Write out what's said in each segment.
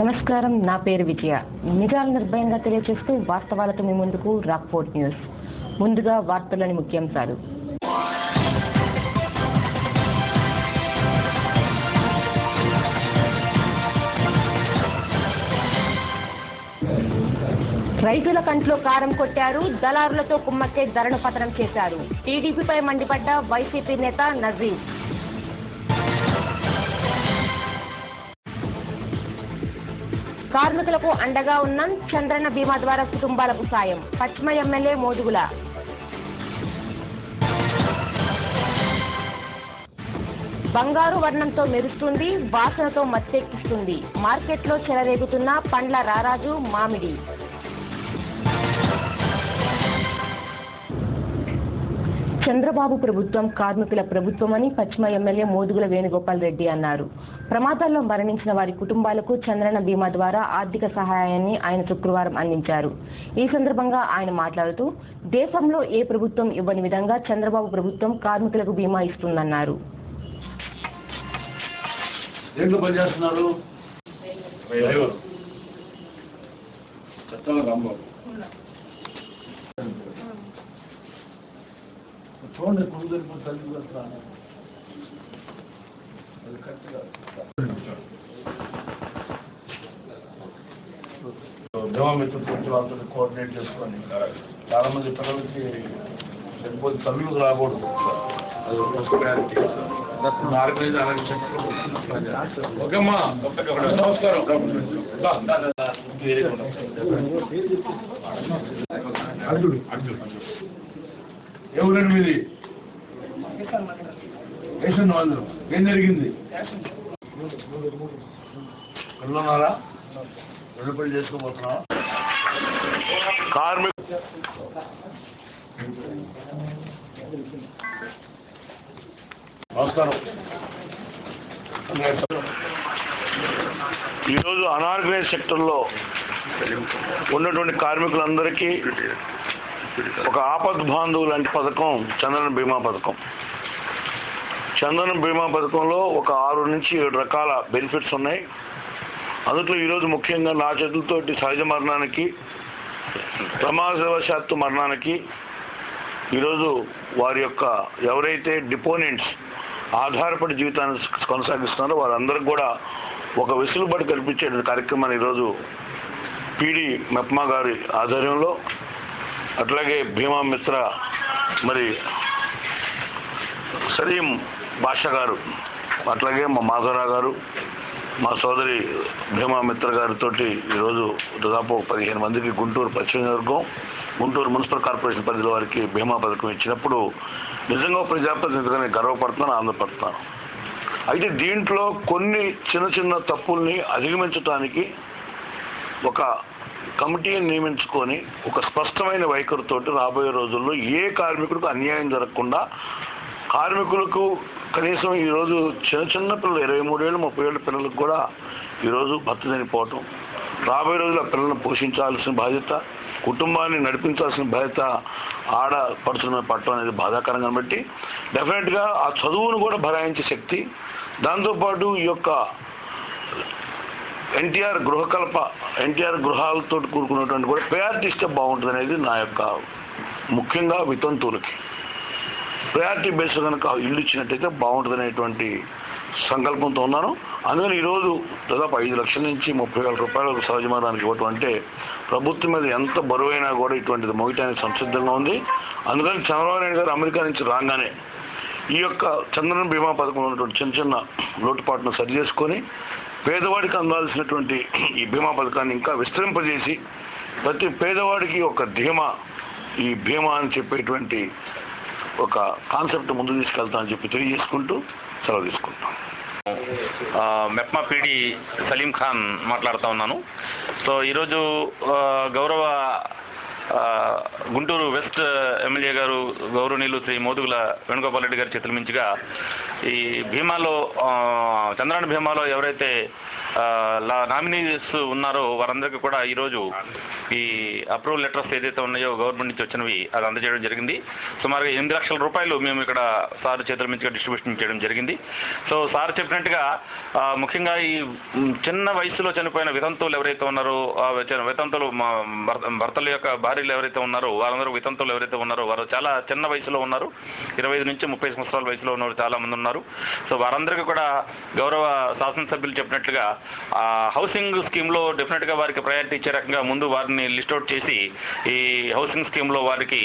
నమస్కారం, నా పేరు విజయ. నిజాలు నిర్భయంగా తెలియజేస్తూ వాస్తవాలతో మీ ముందుకు రాక్ఫోర్ట్ న్యూస్. ముందుగా వార్తలోని ముఖ్యాంశాలు. రైతుల కంట్లో కారం కొట్టారు, దళారులతో కుమ్మక్కే ధరను పతనం చేశారు. టీడీపీపై మండిపడ్డ వైసీపీ నేత నజీర్. కార్మికులకు అండగా ఉన్నాం, చంద్రన్న బీమా ద్వారా కుటుంబాలకు సాయం. పశ్చిమ ఎమ్మెల్యే మోదుగుల. బంగారు వర్ణంతో మెరుస్తుంది, వాసనతో మత్తెక్కిస్తుంది. మార్కెట్లో చెలరేగుతున్న పండ్ల రారాజు మామిడి. చంద్రబాబు ప్రభుత్వం కార్మికుల ప్రభుత్వమని పశ్చిమ ఎమ్మెల్యే మోదుగుల వేణుగోపాల్ రెడ్డి అన్నారు. ప్రమాదాల్లో మరణించిన వారి కుటుంబాలకు చంద్రన్న బీమా ద్వారా ఆర్థిక సహాయాన్ని ఆయన శుక్రవారం అందించారు. ఈ సందర్భంగా ఆయన మాట్లాడుతూ, దేశంలో ఏ ప్రభుత్వం ఇవ్వని విధంగా చంద్రబాబు ప్రభుత్వం కార్మికులకు బీమా ఇస్తుందన్నారు. చూడండి కుదురు తల్లి అది కరెక్ట్గా దేవామిత్రులు వాళ్ళతో కోఆర్డినేట్ చేసుకొని చాలా మంది పిల్లలకి సరిపోతే తల్లులకు రాకూడదు. అది ఫస్ట్ ప్రయారిటీ. ఆర్గనైజ్ అలాగే ఓకేమ్మా, నమస్కారం. అర్జున్ ఏ ఊరండి మీది? వేసిన వాళ్ళు ఏం జరిగింది? పిల్లలున్నారా? రెండు పెళ్లి చేసుకోబోతున్నావా? నమస్కారం. ఈరోజు అనార్గనైజ్ సెక్టర్లో ఉన్నటువంటి కార్మికులందరికీ ఒక ఆపద్ బాంధవు లాంటి పథకం చంద్రన బీమా పథకం. చంద్రన బీమా పథకంలో ఒక 6 నుంచి 7 రకాల బెనిఫిట్స్ ఉన్నాయి. అందులో ఈరోజు ముఖ్యంగా నా చేతులతోటి సహజ మరణానికి, ప్రమాదవశాత్తు మరణానికి ఈరోజు వారి యొక్క ఎవరైతే డిపోనెంట్స్ ఆధారపడి జీవితాన్ని కొనసాగిస్తున్నారో వారందరికీ కూడా ఒక వెసులుబాటు కల్పించే కార్యక్రమాన్ని ఈరోజు పీడి మెప్మా గారి ఆధ్వర్యంలో, అట్లాగే భీమా మిత్ర మరి సలీం బాషా గారు, అట్లాగే మా మాధవరావు గారు, మా సోదరి భీమా మిత్ర గారితో ఈరోజు దాదాపు 15 మందికి గుంటూరు పశ్చిమ నియోజకవర్గం, గుంటూరు మున్సిపల్ కార్పొరేషన్ పరిధిలో వారికి బీమా పథకం ఇచ్చినప్పుడు నిజంగా ప్రజాప్రతినిధిగానే గర్వపడుతున్నాను, ఆనందపడుతున్నాను. అయితే దీంట్లో కొన్ని చిన్న తప్పుల్ని అధిగమించడానికి ఒక కమిటీని నియమించుకొని ఒక స్పష్టమైన వైఖరితోటి రాబోయే రోజుల్లో ఏ కార్మికుడికి అన్యాయం జరగకుండా, కార్మికులకు కనీసం ఈరోజు చిన్న పిల్లలు 23 ఏళ్ళు 30 ఏళ్ళ పిల్లలకు కూడా ఈరోజు భర్త చనిపోవటం, రాబోయే రోజుల్లో ఆ పిల్లలను పోషించాల్సిన బాధ్యత, కుటుంబాన్ని నడిపించాల్సిన బాధ్యత ఆడపడుతున్న పట్టడం అనేది బాధాకరంగా బట్టి డెఫినెట్గా ఆ చదువును కూడా భరాయించే శక్తి, దాంతోపాటు ఈ యొక్క ఎన్టీఆర్ గృహాలతో కూడుకున్నటువంటి కూడా ప్రయారిటీ ఇస్తే బాగుంటుంది అనేది నా యొక్క ముఖ్యంగా వితంతువులకి ప్రయారిటీ బేస్ కనుక ఇల్లు ఇచ్చినట్టయితే బాగుంటుంది అనేటువంటి సంకల్పంతో ఉన్నాను. అందుకని ఈరోజు దాదాపు 5 లక్షల నుంచి 30,000 రూపాయలు సహజ మరణానికి ఇవ్వటం అంటే ప్రభుత్వం మీద ఎంత బరువైనా కూడా ఇటువంటిది మోయటానికి సంసిద్ధంగా ఉంది. అందుకని చంద్రబాబు నాయుడు గారు అమెరికా నుంచి రాగానే ఈ యొక్క చంద్రన బీమా పథకంలో ఉన్నటువంటి చిన్న లోటుపాటును సరి చేసుకొని పేదవాడికి అందాల్సినటువంటి ఈ బీమా పథకాన్ని ఇంకా విస్తరింపజేసి ప్రతి పేదవాడికి ఒక ధీమా, ఈ బీమా అని చెప్పేటువంటి ఒక కాన్సెప్ట్ ముందు తీసుకెళ్తామని చెప్పి తెలియజేసుకుంటూ సెలవు తీసుకుంటాం. మెప్మా పీడి సలీం ఖాన్ మాట్లాడుతూ ఉన్నాను. సో ఈరోజు గౌరవ గుంటూరు వెస్ట్ ఎమ్మెల్యే గారు గౌరవనీయులు శ్రీ మోదుగుల వేణుగోపాల్ రెడ్డి గారి చేతుల మించిగా ఈ భీమాలో చంద్రన్న బీమాలో ఎవరైతే నామినీస్ ఉన్నారో వారందరికీ కూడా ఈరోజు ఈ అప్రూవల్ లెటర్స్ ఏదైతే ఉన్నాయో గవర్నమెంట్ నుంచి వచ్చినవి అది అందజేయడం జరిగింది. సుమారుగా 8 లక్షల రూపాయలు మేము ఇక్కడ సార్ చేతుల నుంచి డిస్ట్రిబ్యూషన్ చేయడం జరిగింది. సో సార్ చెప్పినట్టుగా ముఖ్యంగా ఈ చిన్న వయసులో చనిపోయిన వితంతువులు ఎవరైతే ఉన్నారో వితంతువులు భర్తల యొక్క భార్యలు ఎవరైతే ఉన్నారో వారందరూ వితంతువులు ఎవరైతే ఉన్నారో వారు చాలా చిన్న వయసులో ఉన్నారు. 25 నుంచి 30 సంవత్సరాల వయసులో ఉన్నవారు చాలా మంది ఉన్నారు. సో వారందరికీ కూడా గౌరవ శాసనసభ్యులు చెప్పినట్లుగా హౌసింగ్ స్కీమ్లో డెఫినెట్గా వారికి ప్రయారిటీ ఇచ్చే రకంగా ముందు వారిని లిస్ట్ అవుట్ చేసి ఈ హౌసింగ్ స్కీమ్లో వారికి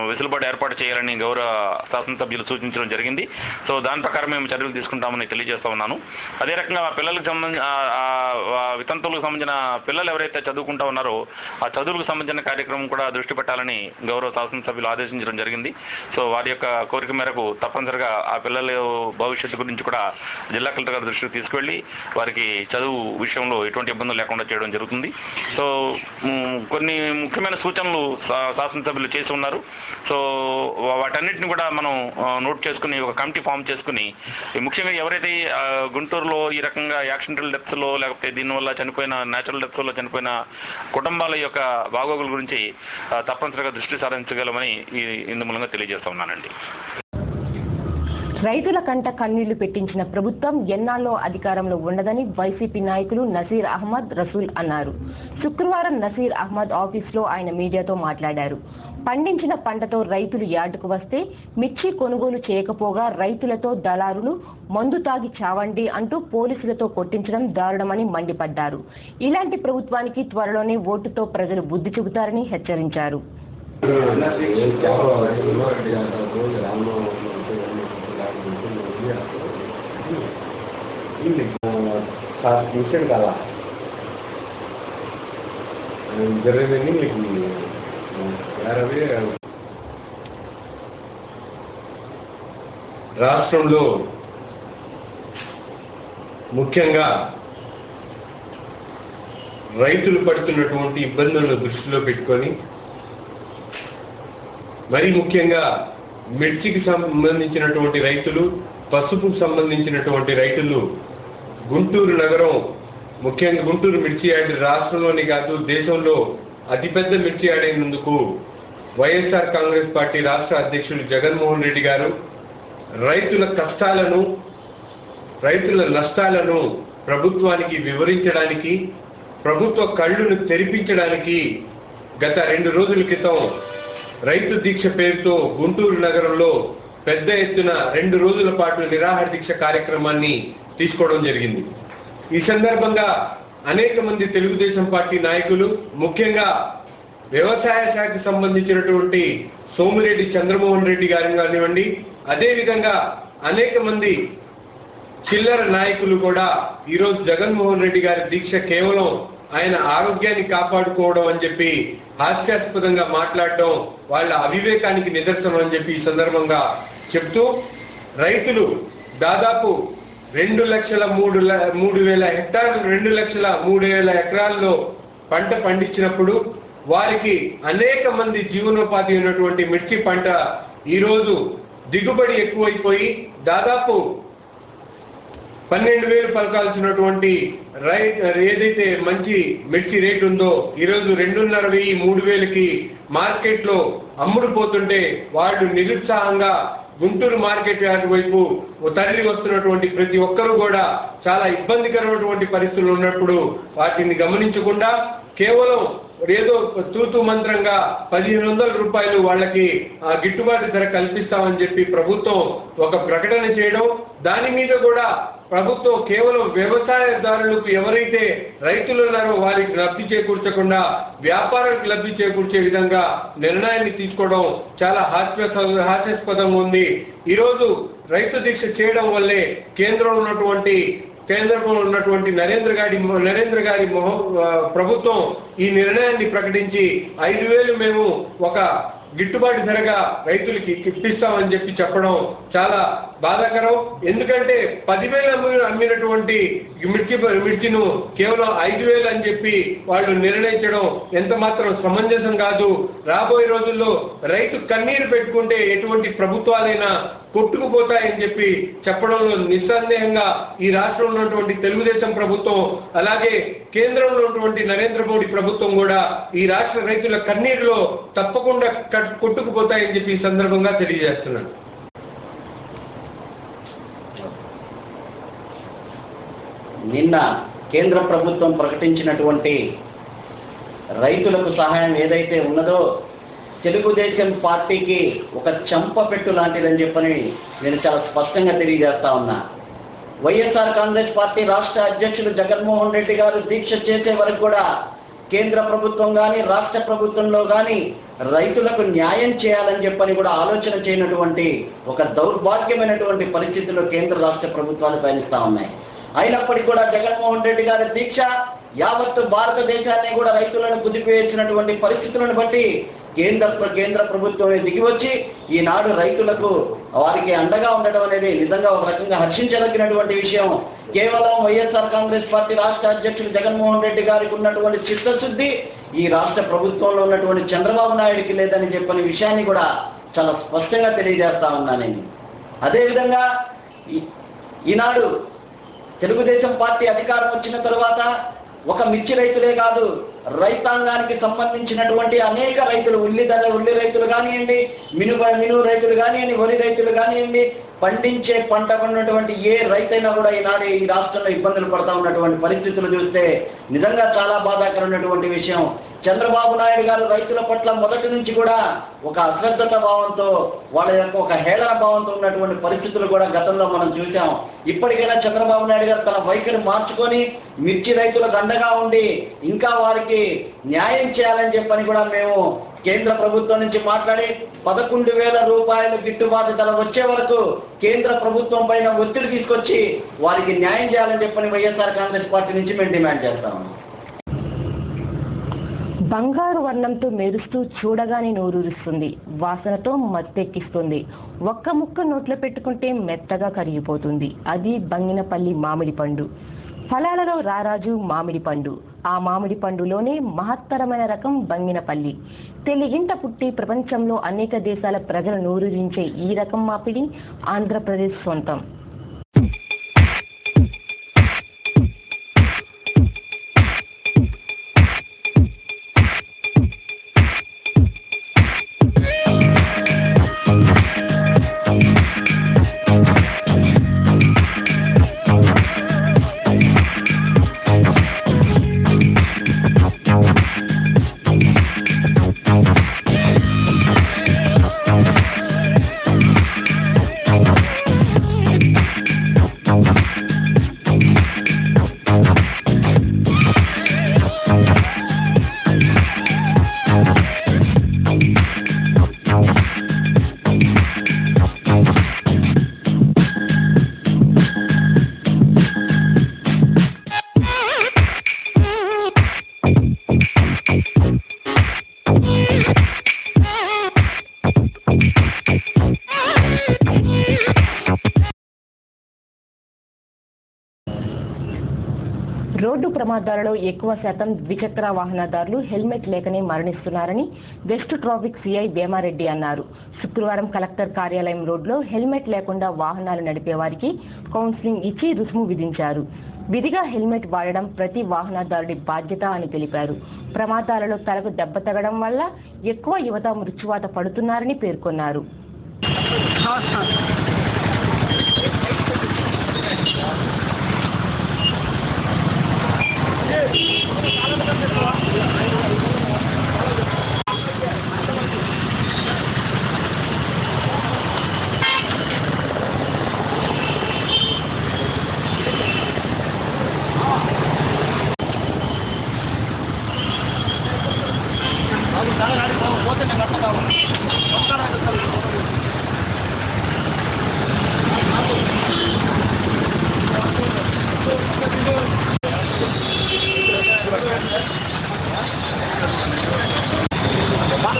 వెసులుబాటు ఏర్పాటు చేయాలని గౌరవ శాసనసభ్యులు సూచించడం జరిగింది. సో దాని ప్రకారం మేము చర్యలు తీసుకుంటామని తెలియజేస్తా ఉన్నాను. అదే రకంగా పిల్లలకు సంబంధించిన వితంతువులకు సంబంధించిన పిల్లలు ఎవరైతే చదువుకుంటా ఉన్నారో ఆ చదువులకు సంబంధించిన కార్యక్రమం కూడా దృష్టి పెట్టాలని గౌరవ శాసనసభ్యులు ఆదేశించడం జరిగింది. సో వారి యొక్క కోరిక మేరకు తప్పనిసరిగా ఆ పిల్లల భవిష్యత్తు గురించి కూడా జిల్లా కలెక్టర్ గారి దృష్టికి తీసుకువెళ్ళి వారికి చదువు విషయంలో ఎటువంటి ఇబ్బందులు లేకుండా చేయడం జరుగుతుంది. సో కొన్ని ముఖ్యమైన సూచనలు శాసనసభ్యులు చేసి ఉన్నారు. సో వాటన్నిటిని కూడా మనం నోట్ చేసుకుని ఒక కమిటీ ఫామ్ చేసుకుని ముఖ్యంగా ఎవరైతే గుంటూరులో ఈ రకంగా యాక్సిడెంటల్ డెత్స్లో లేకపోతే దీనివల్ల చనిపోయిన న్యాచురల్ డెత్స్లో చనిపోయిన కుటుంబాల యొక్క బాగోగుల గురించి తప్పనిసరిగా దృష్టి సారించగలమని ఇందు మూలంగా తెలియజేస్తా ఉన్నానండి. రైతుల కంట కన్నీళ్లు పెట్టించిన ప్రభుత్వం ఎన్నాళ్ళో అధికారంలో ఉండదని వైసీపీ నాయకులు నసీర్ అహ్మద్ రసూల్ అన్నారు. శుక్రవారం నసీర్ అహ్మద్ ఆఫీస్లో ఆయన మీడియాతో మాట్లాడారు. పండించిన పంటతో రైతులు యార్డుకు వస్తే మిర్చి కొనుగోలు చేయకపోగా రైతులతో దళారులు మందు తాగి చావండి అంటూ పోలీసులతో కొట్టించడం దారుణమని మండిపడ్డారు. ఇలాంటి ప్రభుత్వానికి త్వరలోనే ఓటుతో ప్రజలు బుద్ధి చెబుతారని హెచ్చరించారు. రాష్ట్రంలో ముఖ్యంగా రైతులు పడుతున్నటువంటి ఇబ్బందులను దృష్టిలో పెట్టుకొని మరి ముఖ్యంగా మిర్చికి సంబంధించినటువంటి రైతులు, పసుపుకు సంబంధించినటువంటి రైతులు గుంటూరు నగరం, ముఖ్యంగా గుంటూరు మిర్చి యార్డ్ రాష్ట్రంలోని కాదు దేశంలో అతిపెద్ద మిర్చి యార్డ్ అయినందుకు వైఎస్ఆర్ కాంగ్రెస్ పార్టీ రాష్ట్ర అధ్యక్షులు జగన్మోహన్ రెడ్డి గారు రైతుల కష్టాలను, రైతుల నష్టాలను ప్రభుత్వానికి వివరించడానికి, ప్రభుత్వ కళ్ళను తెరిపించడానికి గత 2 రోజుల క్రితం రైతు దీక్ష పేరుతో గుంటూరు నగరంలో పెద్ద ఎత్తున 2 రోజుల పాటు నిరాహార దీక్ష కార్యక్రమాన్ని తీసుకోవడం జరిగింది. ఈ సందర్భంగా అనేక మంది తెలుగుదేశం పార్టీ నాయకులు, ముఖ్యంగా వ్యవసాయ శాఖకు సంబంధించినటువంటి సోమిరెడ్డి చంద్రమోహన్ రెడ్డి గారిని కానివ్వండి, అదేవిధంగా అనేక మంది చిల్లర నాయకులు కూడా ఈరోజు జగన్మోహన్ రెడ్డి గారి దీక్ష కేవలం ఆయన ఆరోగ్యాన్ని కాపాడుకోవడం అని చెప్పి హాస్యాస్పదంగా మాట్లాడటం వాళ్ళ అవివేకానికి నిదర్శనం అని చెప్పి ఈ సందర్భంగా చెప్తూ, రైతులు దాదాపు 2,03,000 హెక్టార్లు 2,03,000 ఎకరాల్లో పంట పండించినప్పుడు వారికి అనేక మంది జీవనోపాధి ఉన్నటువంటి మిర్చి పంట ఈరోజు దిగుబడి ఎక్కువైపోయి దాదాపు 12,000 పలకాల్సినటువంటి ఏదైతే మంచి మిర్చి రేటు ఉందో ఈరోజు 2,500, 3,000కి మార్కెట్లో అమ్ముడుపోతుంటే వాళ్ళు నిరుత్సాహంగా గుంటూరు మార్కెట్ యార్డ్ వైపు తరలి వస్తున్నటువంటి ప్రతి ఒక్కరూ కూడా చాలా ఇబ్బందికరమైనటువంటి పరిస్థితులు ఉన్నప్పుడు వాటిని గమనించకుండా కేవలం ఏదో తూతు మంత్రంగా 1,500 రూపాయలు వాళ్ళకి గిట్టుబాటు ధర కల్పిస్తామని చెప్పి ప్రభుత్వం ఒక ప్రకటన చేయడం, దాని మీద కూడా ప్రభుత్వం కేవలం వ్యవసాయదారులకు ఎవరైతే రైతులు ఉన్నారో వారికి లబ్ధి చేకూర్చకుండా వ్యాపారానికి లబ్ధి చేకూర్చే విధంగా నిర్ణయాన్ని తీసుకోవడం చాలా హాస్యాస్పదంగా ఉంది. ఈరోజు రైతు దీక్ష చేయడం వల్లే కేంద్రంలో ఉన్నటువంటి నరేంద్ర గారి ప్రభుత్వం ఈ నిర్ణయాన్ని ప్రకటించి 5,000 మేము ఒక గిట్టుబాటు ధరగా రైతులకి ఇప్పిస్తామని చెప్పడం చాలా బాధాకరం. ఎందుకంటే 10,000 అమ్మినటువంటి మిర్చిను కేవలం 5,000 అని చెప్పి వాళ్ళు నిర్ణయించడం ఎంత మాత్రం సమంజసం కాదు. రాబోయే రోజుల్లో రైతు కన్నీరు పెట్టుకుంటే ఎటువంటి ప్రభుత్వాలైనా కొట్టుకుపోతాయని చెప్పి చెప్పడంలో నిస్సందేహంగా ఈ రాష్ట్రంలో ఉన్నటువంటి తెలుగుదేశం ప్రభుత్వం, అలాగే కేంద్రంలో ఉన్నటువంటి నరేంద్ర మోడీ ప్రభుత్వం కూడా ఈ రాష్ట్ర రైతుల కన్నీరులో తప్పకుండా కొట్టుకుపోతాయని చెప్పి ఈ సందర్భంగా తెలియజేస్తున్నాను. నిన్న కేంద్ర ప్రభుత్వం ప్రకటించినటువంటి రైతులకు సహాయం ఏదైతే ఉన్నదో తెలుగుదేశం పార్టీకి ఒక చెంపపెట్టు లాంటిదని చెప్పని నేను చాలా స్పష్టంగా తెలియజేస్తా ఉన్నా. వైఎస్ఆర్ కాంగ్రెస్ పార్టీ రాష్ట్ర అధ్యక్షులు జగన్మోహన్ రెడ్డి గారు దీక్ష చేసే వరకు కూడా కేంద్ర ప్రభుత్వం కానీ రాష్ట్ర ప్రభుత్వంలో కానీ రైతులకు న్యాయం చేయాలని చెప్పని కూడా ఆలోచన చేయనటువంటి ఒక దౌర్భాగ్యమైనటువంటి పరిస్థితుల్లో కేంద్ర రాష్ట్ర ప్రభుత్వాలు పయనిస్తూ ఉన్నాయి. అయినప్పటికీ కూడా జగన్మోహన్ రెడ్డి గారి దీక్ష యావత్తు భారతదేశాన్ని కూడా రైతులను కుదిపేసినటువంటి పరిస్థితులను బట్టి కేంద్ర ప్రభుత్వమే దిగివచ్చి ఈనాడు రైతులకు వారికి అండగా ఉండడం అనేది నిజంగా ఒక రకంగా హర్షించదగినటువంటి విషయం. కేవలం వైఎస్ఆర్ కాంగ్రెస్ పార్టీ రాష్ట్ర అధ్యక్షులు జగన్మోహన్ రెడ్డి గారికి ఉన్నటువంటి చిత్తశుద్ధి ఈ రాష్ట్ర ప్రభుత్వంలో ఉన్నటువంటి చంద్రబాబు నాయుడికి లేదని చెప్పని విషయాన్ని కూడా చాలా స్పష్టంగా తెలియజేస్తా ఉన్నా నేను. అదేవిధంగా ఈనాడు తెలుగుదేశం పార్టీ అధికారం వచ్చిన తర్వాత ఒక మిర్చి రైతులే కాదు, రైతాంగానికి సంబంధించినటువంటి అనేక రైతులు, ఉల్లి రైతులు కానివ్వండి, మినుము రైతులు కానివ్వండి, వరి రైతులు కానివ్వండి, పండించే పంట ఉన్నటువంటి ఏ రైతైనా కూడా ఈనాడు ఈ రాష్ట్రంలో ఇబ్బందులు పడతా ఉన్నటువంటి పరిస్థితులు చూస్తే నిజంగా చాలా బాధాకరమైనటువంటి విషయం. చంద్రబాబు నాయుడు గారు రైతుల పట్ల మొదటి నుంచి కూడా ఒక అశ్రద్ధత భావంతో, వాళ్ళ యొక్క ఒక హేళన భావంతో ఉన్నటువంటి పరిస్థితులు కూడా గతంలో మనం చూసాం. ఇప్పటికైనా చంద్రబాబు నాయుడు గారు తన వైఖరి మార్చుకొని మిర్చి రైతులకు అండగా ఉండి ఇంకా వారికి న్యాయం చేయాలని చెప్పని కూడా మేము కేంద్ర ప్రభుత్వం నుంచి మాట్లాడి 11,000 రూపాయలు గిట్టుబాటు ధర వచ్చే వరకు కేంద్ర ప్రభుత్వం పైన ఒత్తిడి తీసుకొచ్చి వారికి న్యాయం చేయాలని చెప్పని వైఎస్ఆర్ కాంగ్రెస్ పార్టీ నుంచి మేము డిమాండ్ చేస్తాము. బంగారు వర్ణంతో మెరుస్తూ చూడగానే నోరూరుస్తుంది, వాసనతో మత్తెక్కిస్తుంది, ఒక్క ముక్క నోట్లో పెట్టుకుంటే మెత్తగా కరిగిపోతుంది. అది బంగినపల్లి మామిడి పండు. ఫలాలలో రారాజు మామిడి పండు. ఆ మామిడి పండులోనే మహత్తరమైన రకం బంగినపల్లి. తెలుగింట పుట్టి ప్రపంచంలో అనేక దేశాల ప్రజల నోరూరించే ఈ రకం మామిడి ఆంధ్రప్రదేశ్ సొంతం. రోడ్డు ప్రమాదాలలో ఎక్కువ శాతం ద్విచక్ర వాహనదారులు హెల్మెట్ లేకనే మరణిస్తున్నారని వెస్ట్ ట్రాఫిక్ సిఐ వేమారెడ్డి అన్నారు. శుక్రవారం కలెక్టర్ కార్యాలయం రోడ్లో హెల్మెట్ లేకుండా వాహనాలు నడిపే వారికి కౌన్సిలింగ్ ఇచ్చి రుసుము విధించారు. విధిగా హెల్మెట్ వాడడం ప్రతి వాహనదారుడి బాధ్యత అని తెలిపారు. ప్రమాదాలలో తలకు దెబ్బ తగడం వల్ల ఎక్కువ యువత మృత్యువాత పడుతున్నారని పేర్కొన్నారు.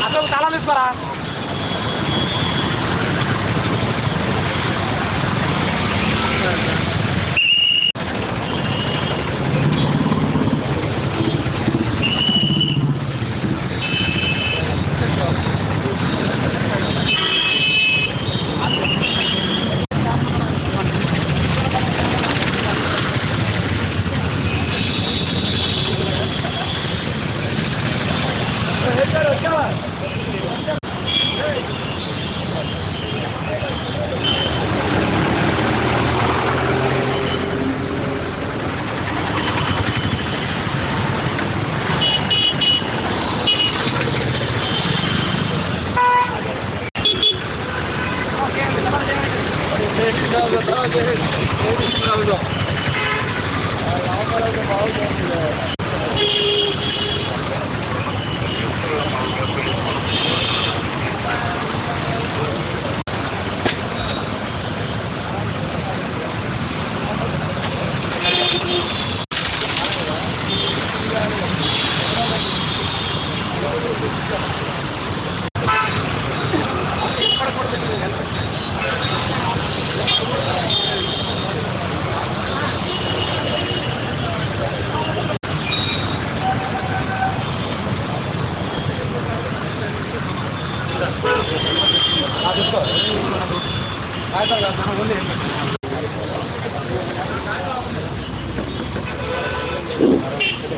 అసలు చాలా తీసుకోరా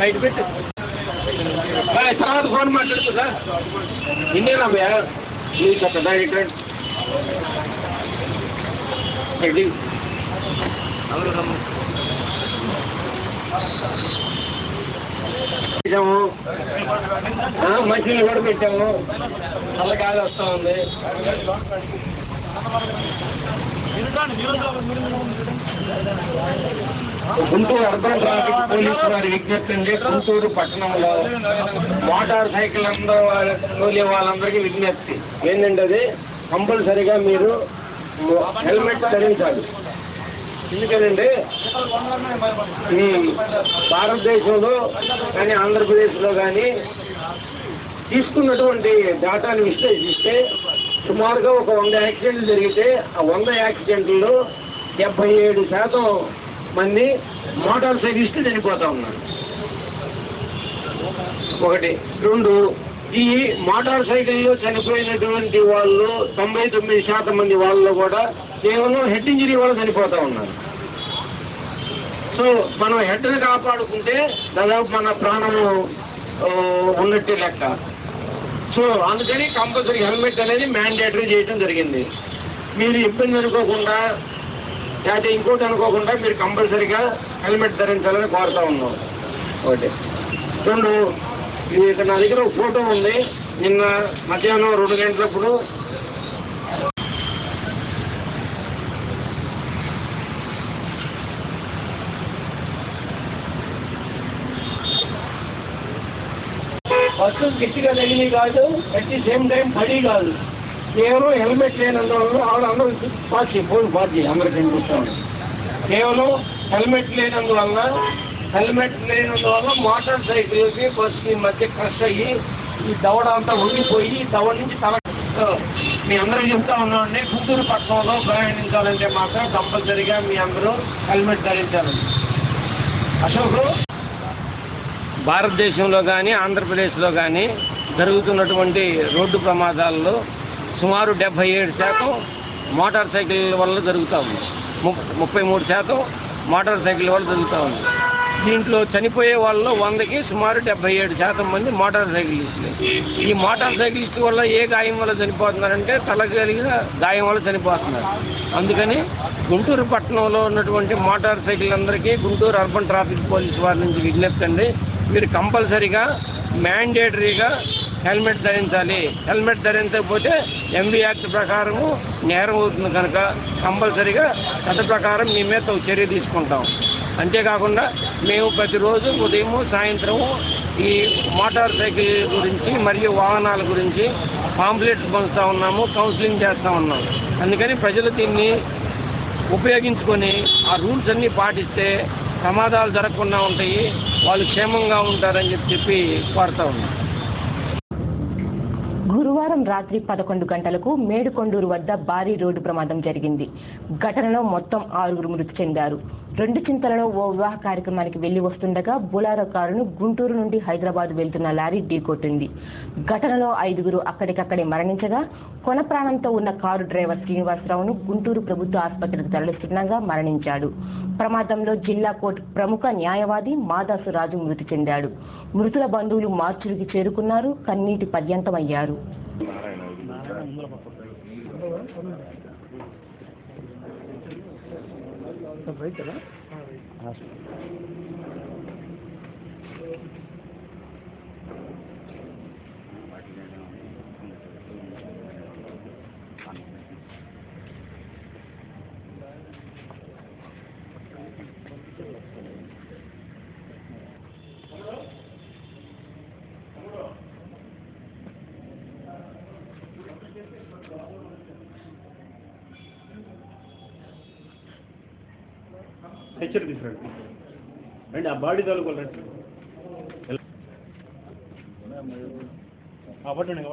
బయట పెట్టు తర్వాత ఫోన్ మాట్లాడుతుందా ఇండియన్ అమ్మా ప్లీజ్ కదా రిటర్న్ రెడీ పెట్టాము మంచినీళ్ళు కూడా పెట్టాము చల్లగాలి వస్తూ ఉంది. గుంటూరు అర్బన్ ట్రాఫిక్ పోలీసు వారి విజ్ఞప్తి అండి, గుంటూరు పట్టణంలో మోటార్ సైకిల్ తోలే వాళ్ళందరికీ విజ్ఞప్తి ఏంటంటే అది కంపల్సరీగా మీరు హెల్మెట్ ధరించాలి. ఎందుకంటే ఈ భారతదేశంలో కానీ ఆంధ్రప్రదేశ్లో కానీ తీసుకున్నటువంటి డేటాను విశ్లేషిస్తే సుమారుగా ఒక 100 యాక్సిడెంట్లు జరిగితే ఆ 100 యాక్సిడెంట్లలో 77% మంది మోటార్ సైకిలిస్టులు చనిపోతూ ఉన్నారు. ఒకటి. రెండు, ఈ మోటార్ సైకిల్లో చనిపోయినటువంటి వాళ్ళు 99% మంది వాళ్ళు కూడా కేవలం హెడ్ ఇంజరీ వల్ల చనిపోతూ ఉన్నారు. సో మనం హెడ్ని కాపాడుకుంటే దాదాపు మన ప్రాణము ఉన్నట్టే లెక్క. సో అందుకని కంపల్సరీ హెల్మెట్ అనేది మ్యాండేటరీ చేయడం జరిగింది. మీరు ఇబ్బంది అనుకోకుండా లేకపోతే ఇంకోటి అనుకోకుండా మీరు కంపల్సరీగా హెల్మెట్ ధరించాలని కోరుతూ ఉన్నాం. ఒకటి. రెండు, ఇక్కడ నా దగ్గర ఒక ఫోటో ఉంది. నిన్న మధ్యాహ్నం 2 గంటలప్పుడు బస్సు గట్టిగా తగిలి కాదు, అట్ ది సేమ్ టైం పడి కాదు, కేవలం హెల్మెట్ లేనందువల్ల వాళ్ళందరూ ఫోన్ పాస్ చేయి అందరికీ కనిపిస్తాను. కేవలం హెల్మెట్ లేనందువల్ల మోటార్ సైకిల్కి బస్సుకి మధ్య క్రష్ అయ్యి ఈ దవడ అంతా ఉండిపోయి దవడ నుంచి తల మీ అందరూ చెప్తా ఉన్నామండి. గుంటూరు పట్టణంలో ప్రయాణించాలంటే మాత్రం కంపల్సరీగా మీ అందరూ హెల్మెట్ ధరించాలండి. అశోక్, భారతదేశంలో కానీ ఆంధ్రప్రదేశ్లో కానీ జరుగుతున్నటువంటి రోడ్డు ప్రమాదాల్లో సుమారు 77% మోటార్ సైకిల్ వల్ల జరుగుతూ ఉంది. 33% మోటార్ సైకిల్ వల్ల జరుగుతూ ఉంది. దీంట్లో చనిపోయే వాళ్ళలో 100కి సుమారు 77% మంది మోటార్ సైకిలిస్టులు. ఈ మోటార్ సైకిలిస్ట్ వల్ల ఏ గాయం వల్ల చనిపోతున్నారంటే తలగలిగిన గాయం వల్ల చనిపోతున్నారు. అందుకని గుంటూరు పట్టణంలో ఉన్నటువంటి మోటార్ సైకిల్ అందరికీ గుంటూరు అర్బన్ ట్రాఫిక్ పోలీస్ వారి నుంచి విజ్ఞప్తి అండి, మీరు కంపల్సరీగా మ్యాండేటరీగా హెల్మెట్ ధరించాలి. హెల్మెట్ ధరించకపోతే ఎంబీ యాక్ట్ ప్రకారము నేరం అవుతుంది కనుక కంపల్సరీగా చట్ట ప్రకారం మీ మీద చర్య తీసుకుంటాం. అంతేకాకుండా మేము ప్రతిరోజు ఉదయము సాయంత్రము ఈ మోటార్ సైకిల్ గురించి మరియు వాహనాల గురించి పాంప్లెట్స్ పంచుతూ ఉన్నాము, కౌన్సిలింగ్ చేస్తూ ఉన్నాము. అందుకని ప్రజలు దీన్ని ఉపయోగించుకొని ఆ రూల్స్ అన్నీ పాటిస్తే ప్రమాదాలు జరగకుండా ఉంటాయి, వాళ్ళు క్షేమంగా ఉంటారని చెప్పి కోరుతా ఉన్నాం. గురువారం రాత్రి 11 గంటలకు మేడుకొండూరు వద్ద భారీ రోడ్డు ప్రమాదం జరిగింది. ఘటనలో మొత్తం 6 మృతి చెందారు. 2 చింతలలో ఓ వివాహ కార్యక్రమానికి వెళ్లి వస్తుండగా బొలారో కారును గుంటూరు నుండి హైదరాబాద్ వెళ్తున్న లారీ ఢీకొట్టింది. ఘటనలో 5 అక్కడికక్కడే మరణించగా కొన ప్రాణంతో ఉన్న కారు డ్రైవర్ శ్రీనివాసరావును గుంటూరు ప్రభుత్వ ఆసుపత్రికి తరలిస్తుండగా మరణించాడు. ప్రమాదంలో జిల్లా కోర్టు ప్రముఖ న్యాయవాది మాదాసు రాజు మృతి చెందాడు. మృతుల బంధువులు మార్చురికి చేరుకున్నారు, కన్నీటి పర్యంతమయ్యారు. హెచ్చరి తీసుకురండి రండి ఆ బాడీ తాలూకు రండి పట్టండి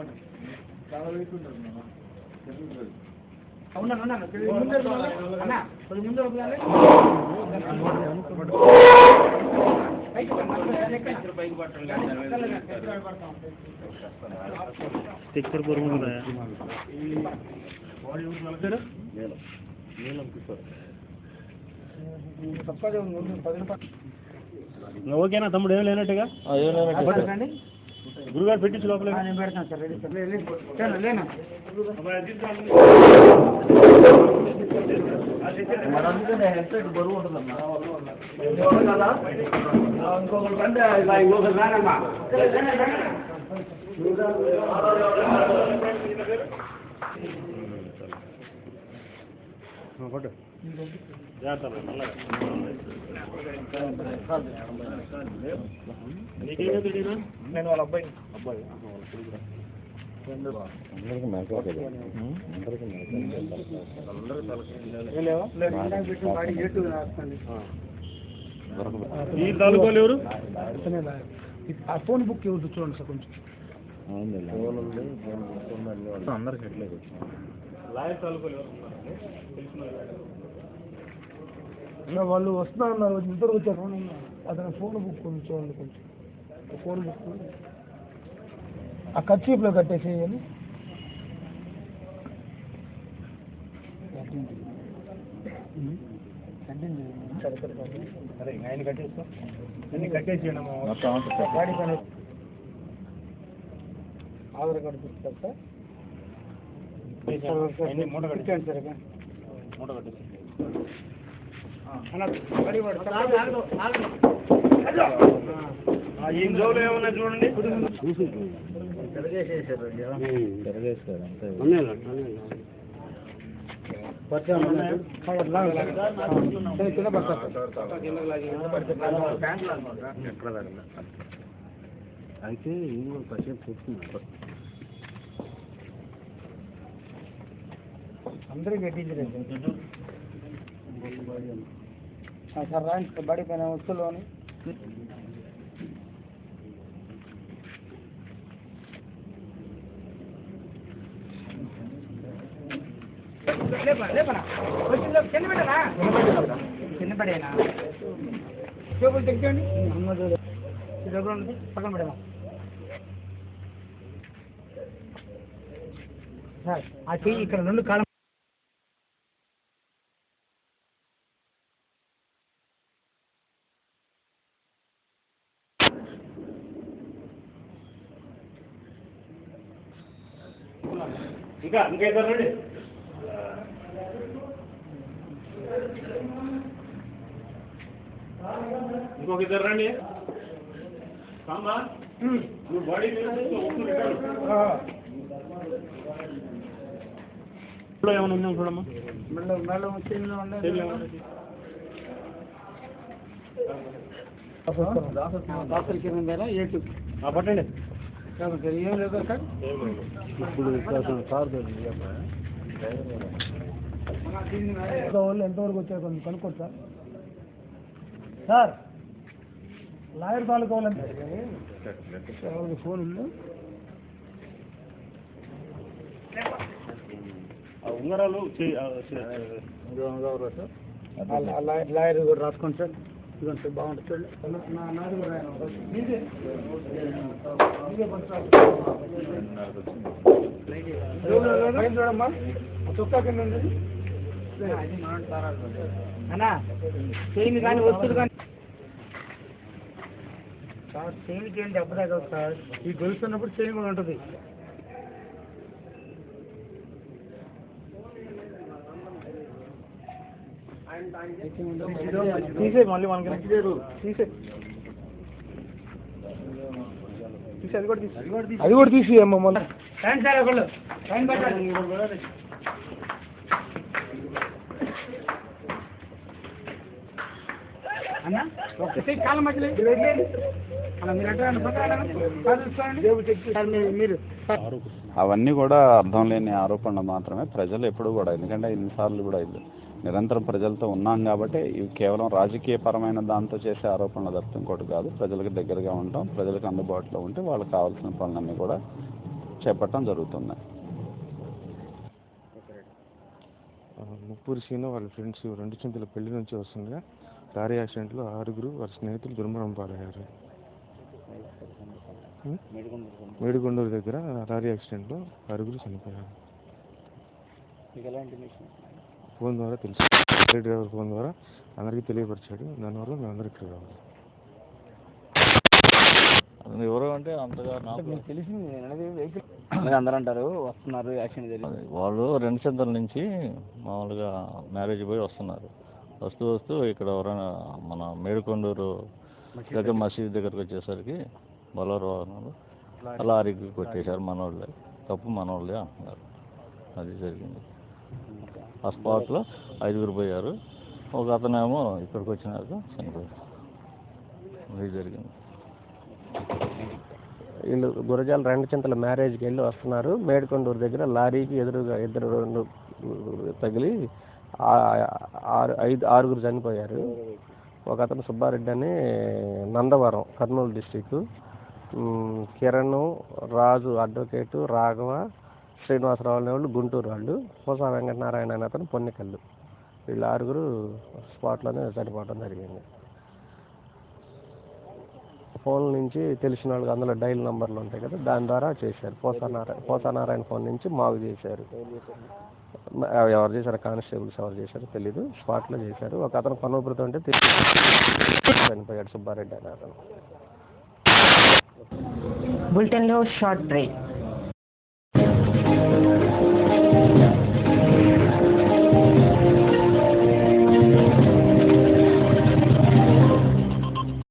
స్టిక్కర్ పొరుగు ఓకేనా తమ్ముడు ఏం లేనట్టుగా గురుగారు పెట్టించు లోపల నేను వాళ్ళ అబ్బాయి ఈ తాలూకాలు ఎవరు ఆ ఫోన్ బుక్ ఎవరు చూడండి సార్ కొంచెం అందరికి ఎట్లేదు లాయర్ తాలూకాలు ఎవరు వాళ్ళు వస్తున్నా అన్నారు ఇద్దరు వచ్చారు అతను ఫోన్ బుక్ కొంచెం చూడండి కొంచెం ఫోన్ బుక్ ఆ కర్చీఫ్లో కట్టేసేయని సరే ఆయన కట్టేస్తాం అన్ని కట్టేసేయండి ఆధార్ కార్డు చూస్తారు సార్ మూట కట్టేయండి సరే మూట కట్టేసి ఈ జోలు ఏమన్నా చూడండి అయితే అందరికీ కట్టించలేదు సార్ రాండి బడి పైన వస్తువులోని చిన్న పడేనా చూపులు తెచ్చండి పక్కన పడేమా సార్ ఆ చెయ్యి ఇక్కడ రెండు కాలం ఇంకా ఇద్దరు రండి ఇంకొక ఇద్దరు రండి సాంబా నువ్వు బాడీ ఏమైనా ఉందా చూడమ్మా మేడం పట్టండి ఏం లేదా సార్ ఇప్పుడు వాళ్ళు ఎంతవరకు వచ్చారు కొంచెం కనుక్కోండి సార్ సార్ లాయర్ తాలూకా వాళ్ళంటే ఫోన్ ఉంది ఉంగరాలు లాయర్ కూడా రాసుకోండి సార్ ఇదిగోండి సార్ బాగుంటుంది నాది కూడా చూడమ్మా చొక్కా కింద ఉంది అన్నా చైన్ కానీ వస్తువులు కానీ సార్ చైన్కి ఏం దెబ్బ తగ్గదు సార్ ఈ గొలుస్తున్నప్పుడు చైన్ కూడా ఉంటుంది తీసే మళ్ళీ మనకి తీసే అది కూడా తీసి అమ్మ మళ్ళీ సార్ ఒకళ్ళు అన్నా కాలం మధ్యలో మీరు అవన్నీ కూడా అర్థం లేని ఆరోపణలు మాత్రమే. ప్రజలు ఎప్పుడు కూడా, ఎందుకంటే ఇన్నిసార్లు కూడా నిరంతరం ప్రజలతో ఉన్నాం కాబట్టి ఇవి కేవలం రాజకీయపరమైన దాంతో చేసే ఆరోపణలు తప్ప ఇంకోటి కాదు. ప్రజలకు దగ్గరగా ఉంటాం, ప్రజలకు అందుబాటులో ఉంటే వాళ్ళకి కావాల్సిన పనులన్నీ కూడా చేపట్టడం జరుగుతుంది. ముప్పూరి సీను వాళ్ళ ఫ్రెండ్స్ 2 చింతల పెళ్లి నుంచి వస్తుండగా లారీ యాక్సిడెంట్లో 6 వాళ్ళ స్నేహితులు దుర్మరణం పాలయ్యారు. మేడికొండూరు దగ్గర లారీ యాక్సిడెంట్లో 6 చనిపోయారు. ఫోన్ ద్వారా తెలుసు, డ్రైవర్ ఫోన్ ద్వారా అందరికీ తెలియపరిచాడు. దానివల్ల మేము అందరూ ఇక్కడ కావాలి. ఎవరు అంటే అంతగా నాకు తెలిసింది అందరూ అంటారు వస్తున్నారు యాక్సిడెంట్ జరిగింది. వాళ్ళు 2 చింతల నుంచి మామూలుగా మ్యారేజ్ పోయి వస్తున్నారు. వస్తూ ఇక్కడ ఎవరైనా మన మేడికొండూరు దగ్గర మసీదు దగ్గరకు వచ్చేసరికి బొలరో వాహనాలు లారీకి కొట్టేశారు. మనోళ్ళే తప్పు, మనోళ్ళే అంటున్నారు. అది జరిగింది. ఆ స్పాట్లో 5 పోయారు. ఒక అతనేమో ఇక్కడికి వచ్చినాక చనిపోయారు. అది జరిగింది. వీళ్ళు గురజాల 2 చింతల మ్యారేజ్కి వెళ్ళి వస్తున్నారు. మేడికొండూరు దగ్గర లారీకి ఎదురుగా 2 తగిలి 6 చనిపోయారు. ఒక అతను సుబ్బారెడ్డి అని నందవరం, కర్నూలు డిస్టిక్, కిరణ్, రాజు అడ్వకేటు, రాఘవ, శ్రీనివాసరావు అనే వాళ్ళు గుంటూరు వాళ్ళు, పూసా వెంకటనారాయణ అనే అతను పొన్నికల్లు. వీళ్ళు 6 స్పాట్లోనే చనిపోవడం జరిగింది. ఫోన్ నుంచి తెలిసిన వాళ్ళకి అందులో డైల్ నెంబర్లు ఉంటాయి కదా, దాని ద్వారా చేశారు. పూసా నారాయణ ఫోన్ నుంచి మాకు చేశారు. ఎవరు చేశారు, కానిస్టేబుల్స్ ఎవరు చేశారో తెలీదు, స్పాట్లో చేశారు. ఒక అతను కొనూపురితో ఉంటే చనిపోయాడు, సుబ్బారెడ్డి అనే అతను. బులెటిన్లో షార్ట్ బ్రేక్.